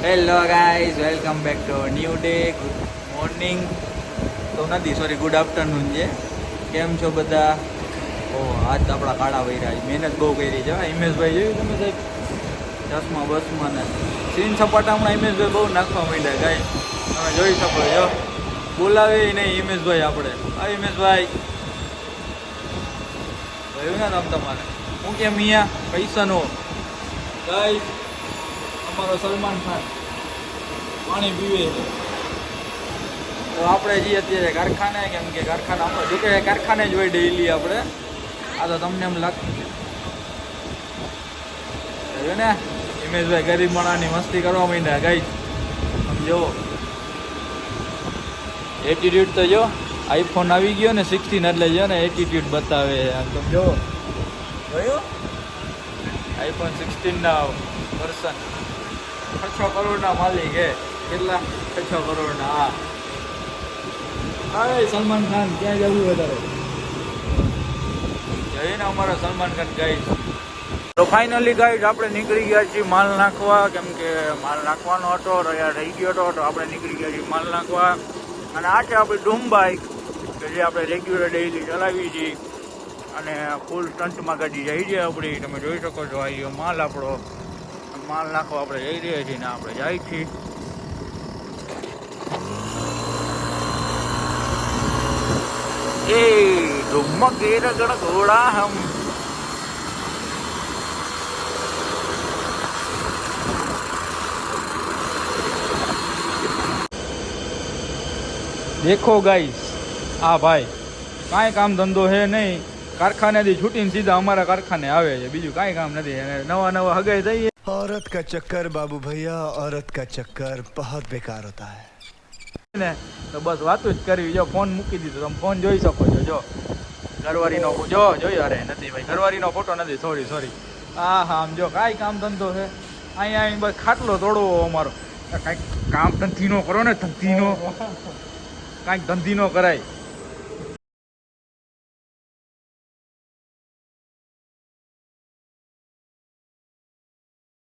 Hello guys, welcome back to new day. Good morning તો નથી, sorry, good afternoon છે. કેમ છો બધા? આજ તો આપણા કાળા વૈરા મહેનત બહુ કરી છે. હિમેશભાઈ જોયું તમે સાહેબ, ચશ્મા બસમાં ને સીન સપાટા હમણાં હિમેશભાઈ બહુ નાખવા માંડ્યા. ગાઈ તમે જોઈ શકો છો, બોલાવે નહીં હિમેશભાઈ આપણે. હા હિમેશભાઈ, જોયું ને તમે તમારે હું કેમ અહીંયા પૈસાનો ગાઈ અમારો સલમાન ખાન પાણી પીવે છે. તો આપણે જઈએ અત્યારે કારખાને, કેમ કે કારખાના આપણે જોકે કારખાને જ હોય ડેઈલી આપણે. આ તો તમને એમ લાગતું ને હિમેશભાઈ ગરીબ માણાની મસ્તી કરવા માંડ્યા. ગાઈ સમજો, એટીટ્યુડ તો જો આઈફોન આવી ગયો ને 16 એટલે જો ને એટીટ્યુડ બતાવે. આમ સમજો, જોયું આઈફોન 16 ના વર્ઝન 6 કરોડના માલિક હે. કેટલા? 6 કરોડના. હા સલમાન ખાન ક્યાં જવું વધારે જઈને અમારા સલમાન ખાન ગાઈસ. તો ફાઇનલી ગાઈસ આપણે નીકળી ગયા છીએ માલ નાખવા, કેમ કે માલ નાખવાનો હતો, રહી ગયો હતો. તો આપણે નીકળી ગયા છીએ માલ નાખવા. અને આ છે આપણી ડૂમ બાઇક કે જે આપણે રેગ્યુલર ડેઈલી ચલાવીએ છીએ અને ફૂલ સ્ટન્ટમાં ગાડી જઈ છે આપણી. તમે જોઈ શકો છો, આ માલ આપણો માલ નાખવા આપણે જઈ રહ્યા છીએ ને આપણે જાય છીએ. એ ડુમ્મક એ રગડ ઘોડા હમ. દેખો ગાઈસ, આ ભાઈ કાંઈ કામ ધંધો હે નહીં, કારખાનેથી છૂટીને સીધા અમારા કારખાને આવે છે, બીજું કાંઈ કામ નથી. અને નવા હગાઈ થઈએ. औरत का चक्कर बाबू भैया, औरत का चक्कर बहुत बेकार होता है ને તો બસ વાતું જ કરવી. જો ફોન મૂકી દીધો, તમે ફોન જોઈ શકો છો. જો ઘરવાળીનો જોયો. અરે નથી ભાઈ, ઘરવાળીનો ફોટો નથી, સોરી. હા આમ જો કાંઈ કામ ધંધો છે અહીંયા બસ ખાટલો તોડવો અમારો. કાંઈક કામ ધંધીનો કરો ને, ધંધીનો કાંઈક ધંધીનો કરાય.